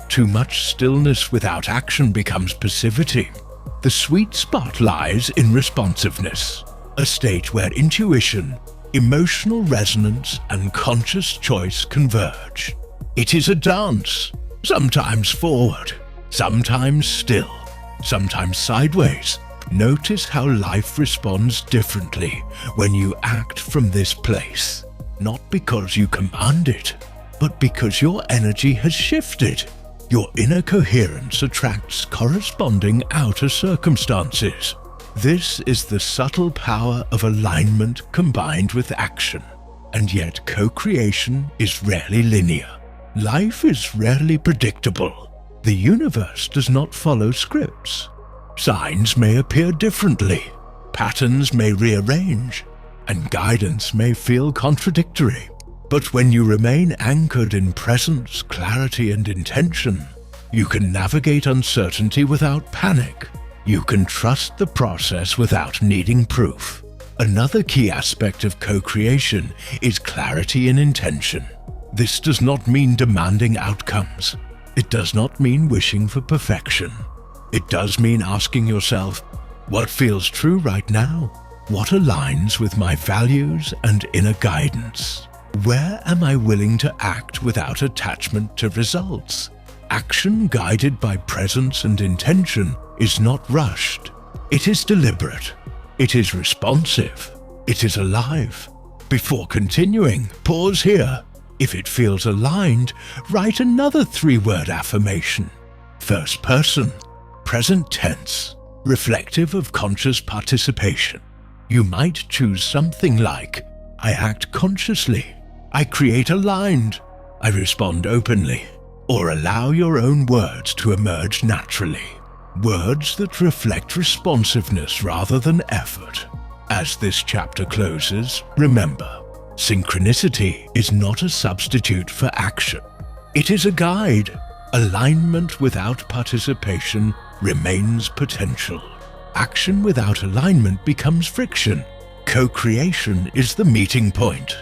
Too much stillness without action becomes passivity. The sweet spot lies in responsiveness, a state where intuition, emotional resonance, and conscious choice converge. It is a dance, sometimes forward, sometimes still, sometimes sideways. Notice how life responds differently when you act from this place. Not because you command it, but because your energy has shifted. Your inner coherence attracts corresponding outer circumstances. This is the subtle power of alignment combined with action. And yet co-creation is rarely linear. Life is rarely predictable. The universe does not follow scripts. Signs may appear differently. Patterns may rearrange. And guidance may feel contradictory. But when you remain anchored in presence, clarity, and intention, you can navigate uncertainty without panic. You can trust the process without needing proof. Another key aspect of co-creation is clarity in intention. This does not mean demanding outcomes. It does not mean wishing for perfection. It does mean asking yourself, what feels true right now? What aligns with my values and inner guidance? Where am I willing to act without attachment to results? Action guided by presence and intention is not rushed. It is deliberate. It is responsive. It is alive. Before continuing, pause here. If it feels aligned, write another 3-word affirmation. First person, present tense, reflective of conscious participation. You might choose something like, I act consciously, I create aligned, I respond openly, or allow your own words to emerge naturally. Words that reflect responsiveness rather than effort. As this chapter closes, remember, synchronicity is not a substitute for action. It is a guide. Alignment without participation remains potential. Action without alignment becomes friction. Co-creation is the meeting point,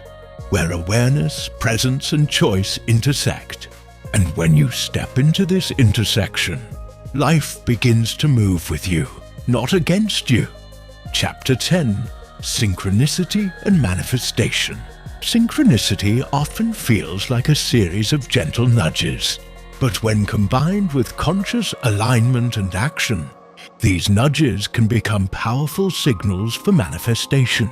where awareness, presence, and choice intersect. And when you step into this intersection, life begins to move with you, not against you. Chapter 10, Synchronicity and Manifestation. Synchronicity often feels like a series of gentle nudges, but when combined with conscious alignment and action, these nudges can become powerful signals for manifestation.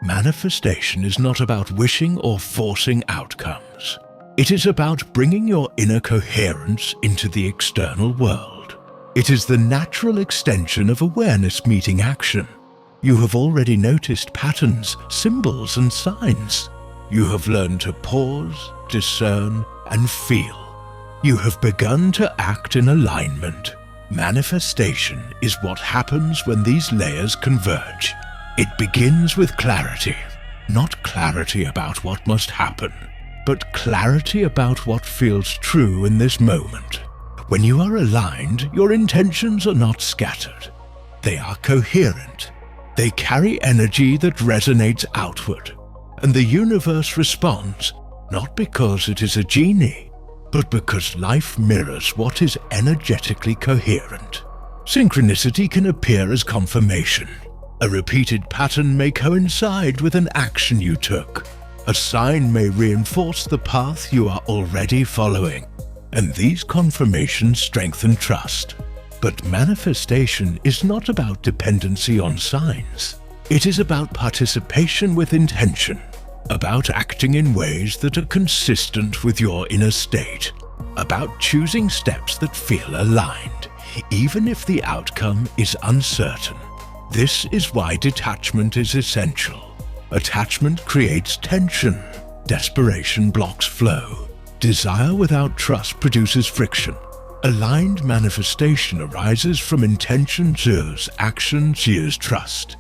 Manifestation is not about wishing or forcing outcomes. It is about bringing your inner coherence into the external world. It is the natural extension of awareness meeting action. You have already noticed patterns, symbols, and signs. You have learned to pause, discern, and feel. You have begun to act in alignment. Manifestation is what happens when these layers converge. It begins with clarity. Not clarity about what must happen, but clarity about what feels true in this moment. When you are aligned, your intentions are not scattered. They are coherent. They carry energy that resonates outward, and the universe responds, not because it is a genie, but because life mirrors what is energetically coherent. Synchronicity can appear as confirmation. A repeated pattern may coincide with an action you took. A sign may reinforce the path you are already following, and these confirmations strengthen trust. But manifestation is not about dependency on signs. It is about participation with intention, about acting in ways that are consistent with your inner state, about choosing steps that feel aligned, even if the outcome is uncertain. This is why detachment is essential. Attachment creates tension. Desperation blocks flow. Desire without trust produces friction. Aligned manifestation arises from intention ensures action ensures trust.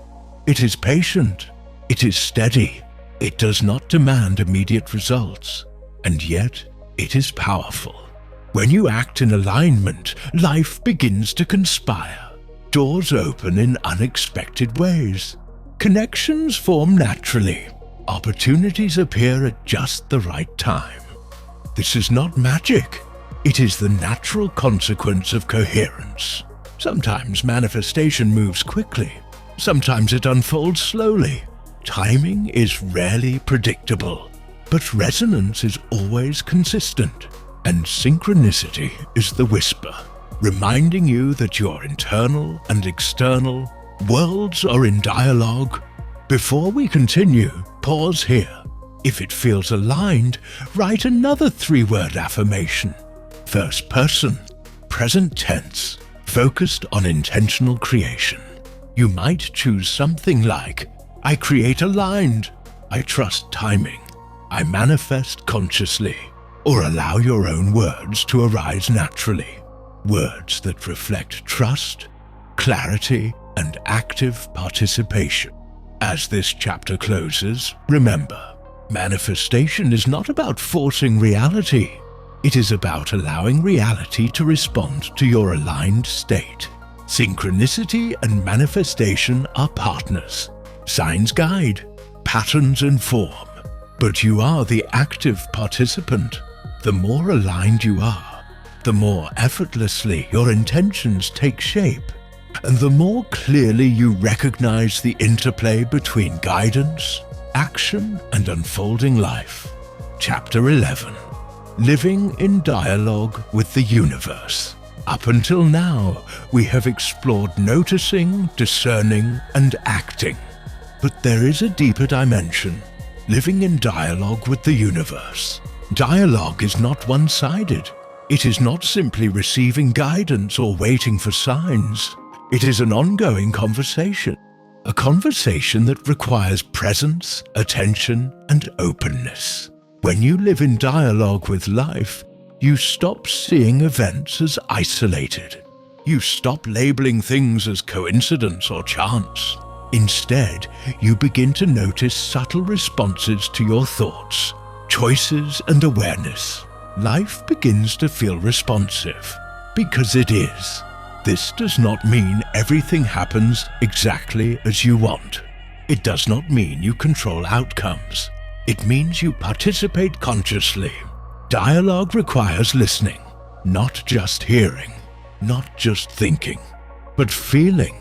It is patient. It is steady. It does not demand immediate results, and yet it is powerful. When you act in alignment, life begins to conspire. Doors open in unexpected ways. Connections form naturally. Opportunities appear at just the right time. This is not magic. It is the natural consequence of coherence. Sometimes manifestation moves quickly. Sometimes it unfolds slowly. Timing is rarely predictable, but resonance is always consistent. And synchronicity is the whisper, reminding you that your internal and external worlds are in dialogue. Before we continue, pause here. If it feels aligned, write another 3-word affirmation. First person, present tense, focused on intentional creation. You might choose something like, I create aligned, I trust timing, I manifest consciously, or allow your own words to arise naturally. Words that reflect trust, clarity, and active participation. As this chapter closes, remember, manifestation is not about forcing reality. It is about allowing reality to respond to your aligned state. Synchronicity and manifestation are partners. Signs guide, patterns inform, but you are the active participant. The more aligned you are, the more effortlessly your intentions take shape, and the more clearly you recognize the interplay between guidance, action, and unfolding life. Chapter 11. Living in Dialogue with the Universe. Up until now, we have explored noticing, discerning, and acting. But there is a deeper dimension, living in dialogue with the universe. Dialogue is not one-sided. It is not simply receiving guidance or waiting for signs. It is an ongoing conversation. A conversation that requires presence, attention, and openness. When you live in dialogue with life, you stop seeing events as isolated. You stop labeling things as coincidence or chance. Instead, you begin to notice subtle responses to your thoughts, choices, and awareness. Life begins to feel responsive, because it is. This does not mean everything happens exactly as you want. It does not mean you control outcomes. It means you participate consciously. Dialogue requires listening, not just hearing, not just thinking, but feeling,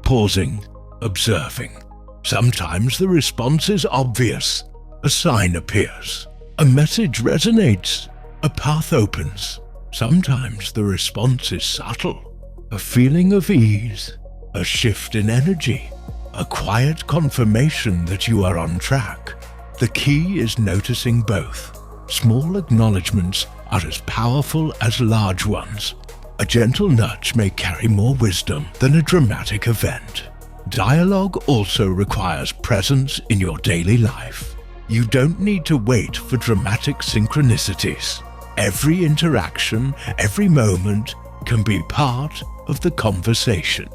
pausing, observing. Sometimes the response is obvious. A sign appears. A message resonates. A path opens. Sometimes the response is subtle. A feeling of ease, a shift in energy, a quiet confirmation that you are on track. The key is noticing both. Small acknowledgements are as powerful as large ones. A gentle nudge may carry more wisdom than a dramatic event. Dialogue also requires presence in your daily life. You don't need to wait for dramatic synchronicities. Every interaction, every moment can be part of the conversation.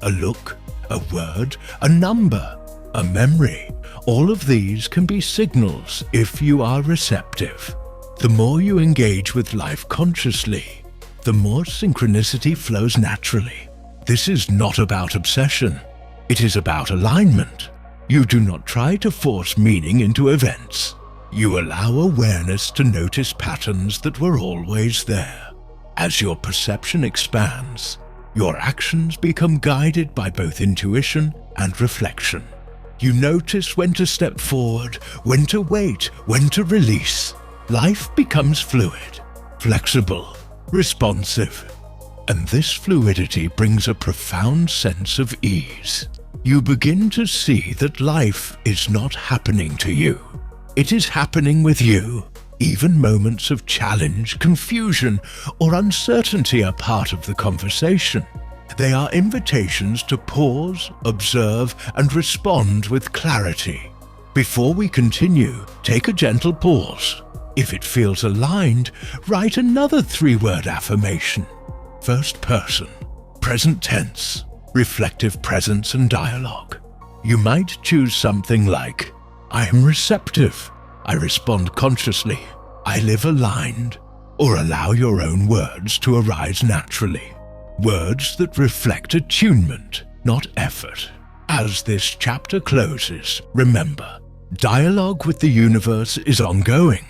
A look, a word, a number, a memory, all of these can be signals if you are receptive. The more you engage with life consciously, the more synchronicity flows naturally. This is not about obsession. It is about alignment. You do not try to force meaning into events. You allow awareness to notice patterns that were always there. As your perception expands, your actions become guided by both intuition and reflection. You notice when to step forward, when to wait, when to release. Life becomes fluid, flexible, responsive. And this fluidity brings a profound sense of ease. You begin to see that life is not happening to you. It is happening with you. Even moments of challenge, confusion, or uncertainty are part of the conversation. They are invitations to pause, observe, and respond with clarity. Before we continue, take a gentle pause. If it feels aligned, write another 3-word affirmation. First person, present tense, reflective presence and dialogue. You might choose something like, I am receptive, I respond consciously, I live aligned, or allow your own words to arise naturally. Words that reflect attunement, not effort. As this chapter closes, remember, dialogue with the universe is ongoing.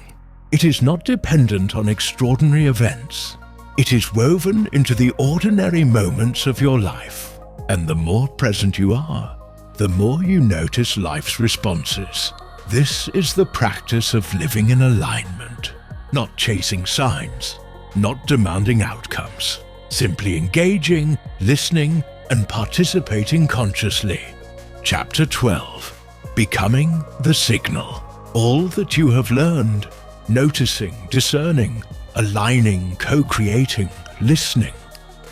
It is not dependent on extraordinary events. It is woven into the ordinary moments of your life. And the more present you are, the more you notice life's responses. This is the practice of living in alignment, not chasing signs, not demanding outcomes, simply engaging, listening, and participating consciously. Chapter 12. Becoming the Signal. All that you have learned, noticing, discerning, aligning, co-creating, listening,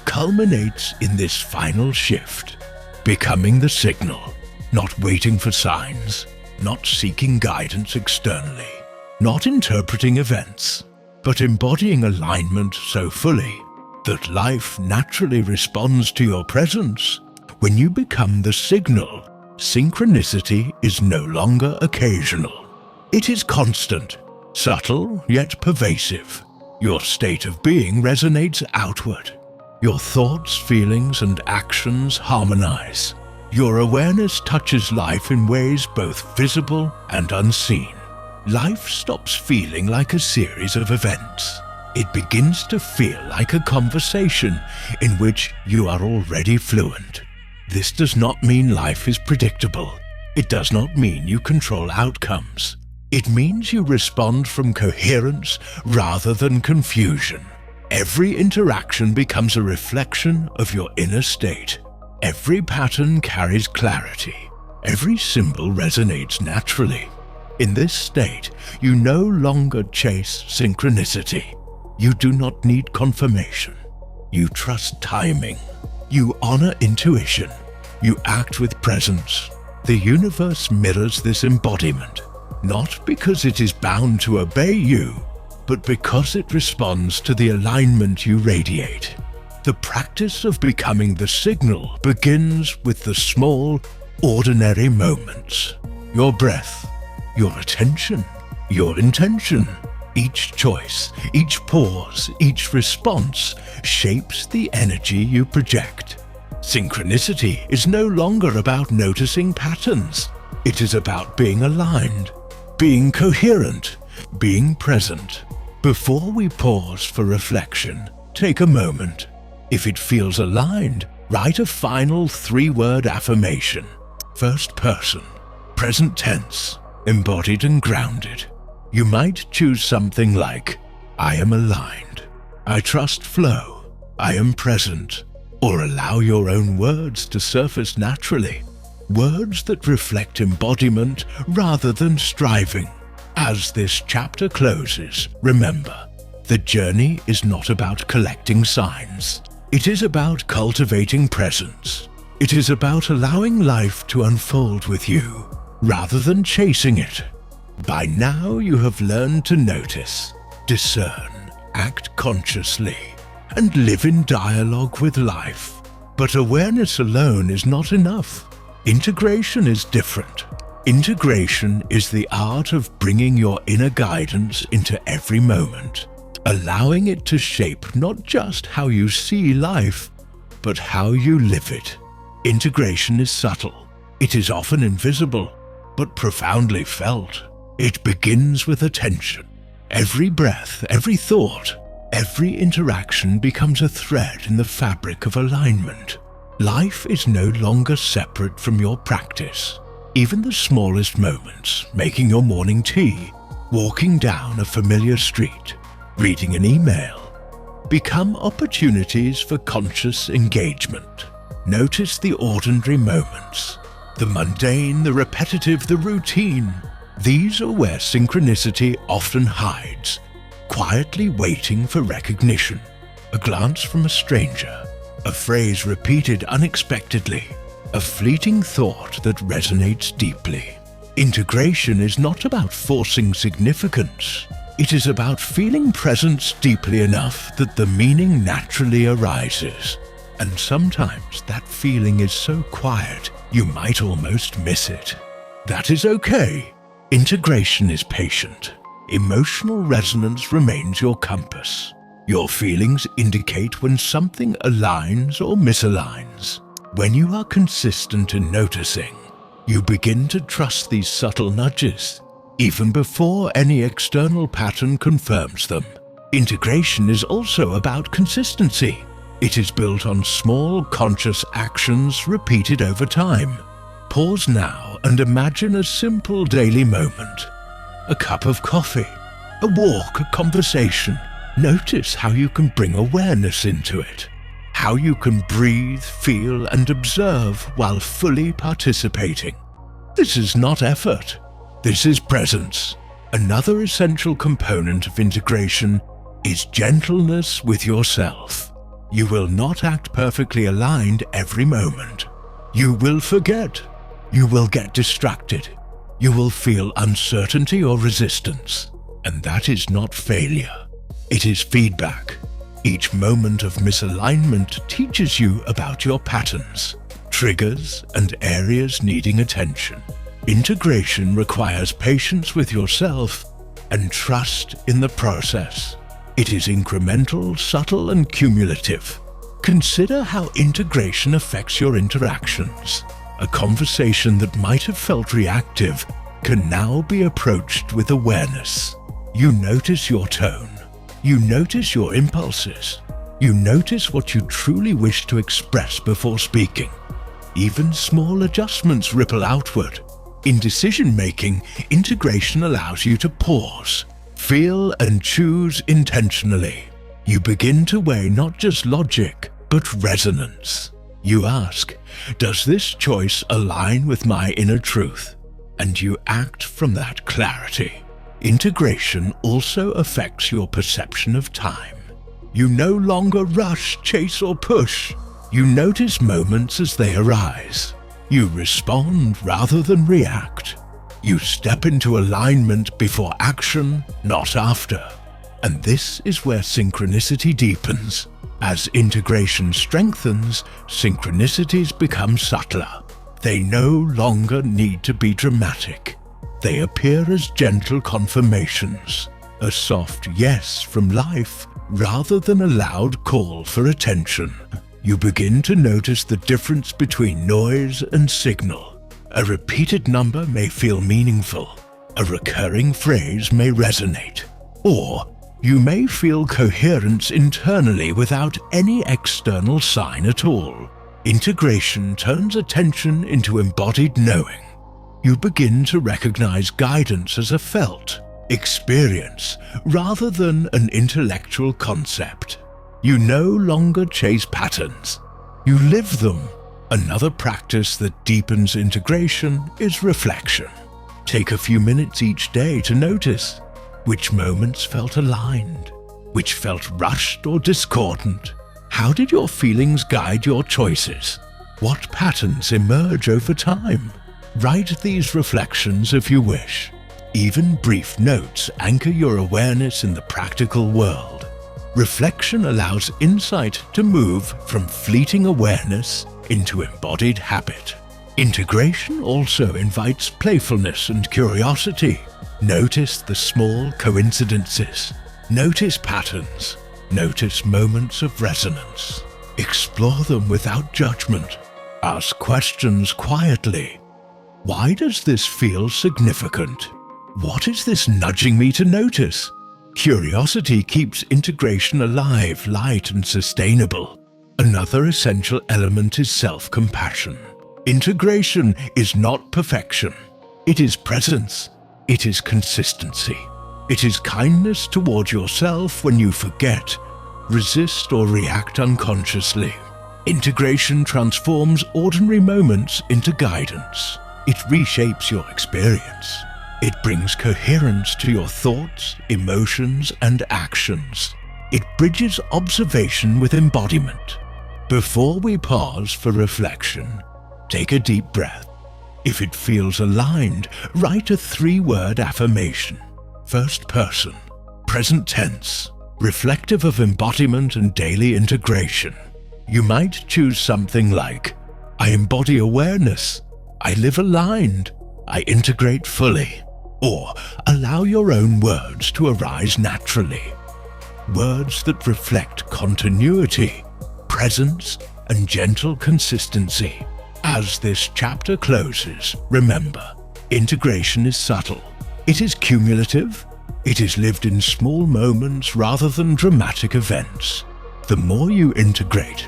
culminates in this final shift. Becoming the signal, not waiting for signs, not seeking guidance externally, not interpreting events, but embodying alignment so fully that life naturally responds to your presence. When you become the signal, synchronicity is no longer occasional. It is constant, subtle yet pervasive. Your state of being resonates outward. Your thoughts, feelings, and actions harmonize. Your awareness touches life in ways both visible and unseen. life stops feeling like a series of events. It begins to feel like a conversation in which you are already fluent. This does not mean life is predictable. It does not mean you control outcomes. It means you respond from coherence rather than confusion. Every interaction becomes a reflection of your inner state. Every pattern carries clarity. Every symbol resonates naturally. In this state, you no longer chase synchronicity. You do not need confirmation. You trust timing. You honor intuition. You act with presence. The universe mirrors this embodiment, not because it is bound to obey you, but because it responds to the alignment you radiate. The practice of becoming the signal begins with the small, ordinary moments. Your breath, your attention, your intention. Each choice, each pause, each response shapes the energy you project. Synchronicity is no longer about noticing patterns. It is about being aligned, being coherent, being present. Before we pause for reflection, take a moment. If it feels aligned, write a final 3-word affirmation. First person, present tense, embodied and grounded. You might choose something like, I am aligned, I trust flow, I am present, or allow your own words to surface naturally. Words that reflect embodiment rather than striving. As this chapter closes, remember, the journey is not about collecting signs. It is about cultivating presence. It is about allowing life to unfold with you, rather than chasing it. By now you have learned to notice, discern, act consciously, and live in dialogue with life. But awareness alone is not enough. Integration is different. Integration is the art of bringing your inner guidance into every moment, allowing it to shape not just how you see life, but how you live it. Integration is subtle. It is often invisible, but profoundly felt. It begins with attention. Every breath, every thought, every interaction becomes a thread in the fabric of alignment. Life is no longer separate from your practice. Even the smallest moments, making your morning tea, walking down a familiar street, reading an email, become opportunities for conscious engagement. Notice the ordinary moments, the mundane, the repetitive, the routine. These are where synchronicity often hides, quietly waiting for recognition. A glance from a stranger, a phrase repeated unexpectedly, a fleeting thought that resonates deeply. Integration is not about forcing significance. It is about feeling presence deeply enough that the meaning naturally arises. And sometimes that feeling is so quiet, you might almost miss it. That is okay. Integration is patient. Emotional resonance remains your compass. Your feelings indicate when something aligns or misaligns. When you are consistent in noticing, you begin to trust these subtle nudges, even before any external pattern confirms them. Integration is also about consistency. It is built on small, conscious actions repeated over time. Pause now and imagine a simple daily moment. A cup of coffee, a walk, a conversation. Notice how you can bring awareness into it. How you can breathe, feel, and observe while fully participating. This is not effort. This is presence. Another essential component of integration is gentleness with yourself. You will not act perfectly aligned every moment. You will forget. You will get distracted. You will feel uncertainty or resistance. And that is not failure. It is feedback. Each moment of misalignment teaches you about your patterns, triggers, and areas needing attention. Integration requires patience with yourself and trust in the process. It is incremental, subtle, and cumulative. Consider how integration affects your interactions. A conversation that might have felt reactive can now be approached with awareness. You notice your tone. You notice your impulses. You notice what you truly wish to express before speaking. Even small adjustments ripple outward. In decision-making, integration allows you to pause, feel and choose intentionally. You begin to weigh not just logic, but resonance. You ask, does this choice align with my inner truth? And you act from that clarity. Integration also affects your perception of time. You no longer rush, chase or push. You notice moments as they arise. You respond rather than react. You step into alignment before action, not after. And this is where synchronicity deepens. As integration strengthens, synchronicities become subtler. They no longer need to be dramatic. They appear as gentle confirmations, a soft yes from life rather than a loud call for attention. You begin to notice the difference between noise and signal. A repeated number may feel meaningful, a recurring phrase may resonate, or you may feel coherence internally without any external sign at all. Integration turns attention into embodied knowing. You begin to recognize guidance as a felt experience rather than an intellectual concept. You no longer chase patterns. You live them. Another practice that deepens integration is reflection. Take a few minutes each day to notice which moments felt aligned, which felt rushed or discordant. How did your feelings guide your choices? What patterns emerge over time? Write these reflections if you wish. Even brief notes anchor your awareness in the practical world. Reflection allows insight to move from fleeting awareness into embodied habit. Integration also invites playfulness and curiosity. Notice the small coincidences. Notice patterns. Notice moments of resonance. Explore them without judgment. Ask questions quietly. Why does this feel significant? What is this nudging me to notice? Curiosity keeps integration alive, light, and sustainable. Another essential element is self-compassion. Integration is not perfection. It is presence. It is consistency. It is kindness toward yourself when you forget, resist, or react unconsciously. Integration transforms ordinary moments into guidance. It reshapes your experience. It brings coherence to your thoughts, emotions, and actions. It bridges observation with embodiment. Before we pause for reflection, take a deep breath. If it feels aligned, write a 3-word affirmation. First person, present tense, reflective of embodiment and daily integration. You might choose something like, I embody awareness, I live aligned, I integrate fully. Or allow your own words to arise naturally. Words that reflect continuity, presence, and gentle consistency. As this chapter closes, remember, integration is subtle. It is cumulative. It is lived in small moments rather than dramatic events. The more you integrate,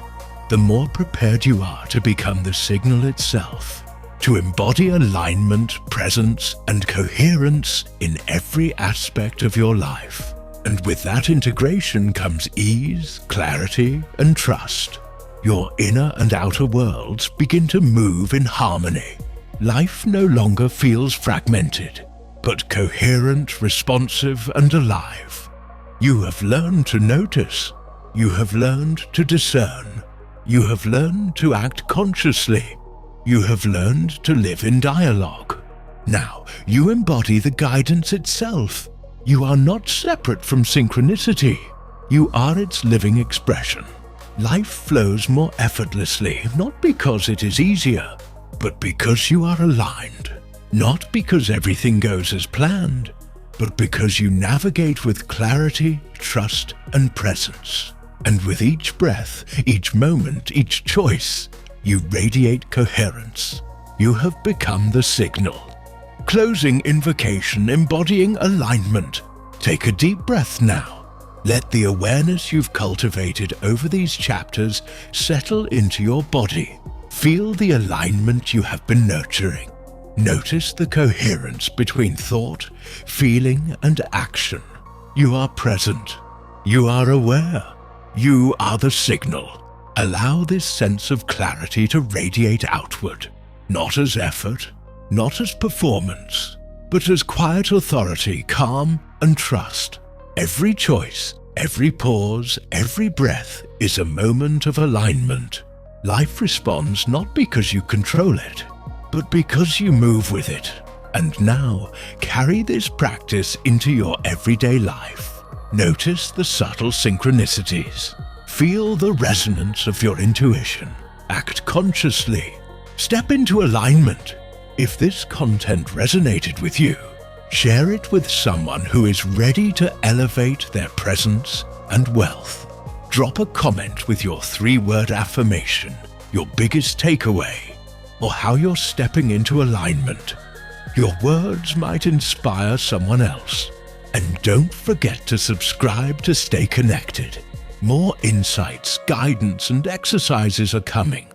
the more prepared you are to become the signal itself. To embody alignment, presence, and coherence in every aspect of your life. And with that integration comes ease, clarity, and trust. Your inner and outer worlds begin to move in harmony. Life no longer feels fragmented, but coherent, responsive, and alive. You have learned to notice. You have learned to discern. You have learned to act consciously. You have learned to live in dialogue. Now, you embody the guidance itself. You are not separate from synchronicity. You are its living expression. Life flows more effortlessly, not because it is easier, but because you are aligned. Not because everything goes as planned, but because you navigate with clarity, trust, and presence. And with each breath, each moment, each choice, you radiate coherence. You have become the signal. Closing invocation embodying alignment. Take a deep breath now. Let the awareness you've cultivated over these chapters settle into your body. Feel the alignment you have been nurturing. Notice the coherence between thought, feeling, and action. You are present. You are aware. You are the signal. Allow this sense of clarity to radiate outward, not as effort, not as performance, but as quiet authority, calm, and trust. Every choice, every pause, every breath is a moment of alignment. Life responds not because you control it, but because you move with it. And now, carry this practice into your everyday life. Notice the subtle synchronicities. Feel the resonance of your intuition. Act consciously. Step into alignment. If this content resonated with you, share it with someone who is ready to elevate their presence and wealth. Drop a comment with your 3-word affirmation, your biggest takeaway, or how you're stepping into alignment. Your words might inspire someone else. And don't forget to subscribe to stay connected. More insights, guidance, and exercises are coming,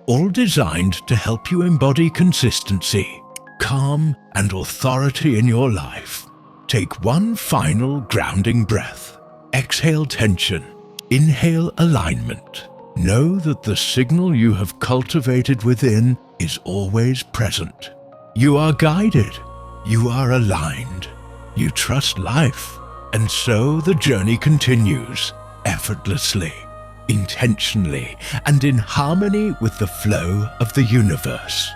all designed to help you embody consistency, calm, and authority in your life. Take one final grounding breath. Exhale tension. Inhale alignment. Know that the signal you have cultivated within is always present. You are guided. You are aligned. You trust life. And so the journey continues, effortlessly, intentionally, and in harmony with the flow of the universe.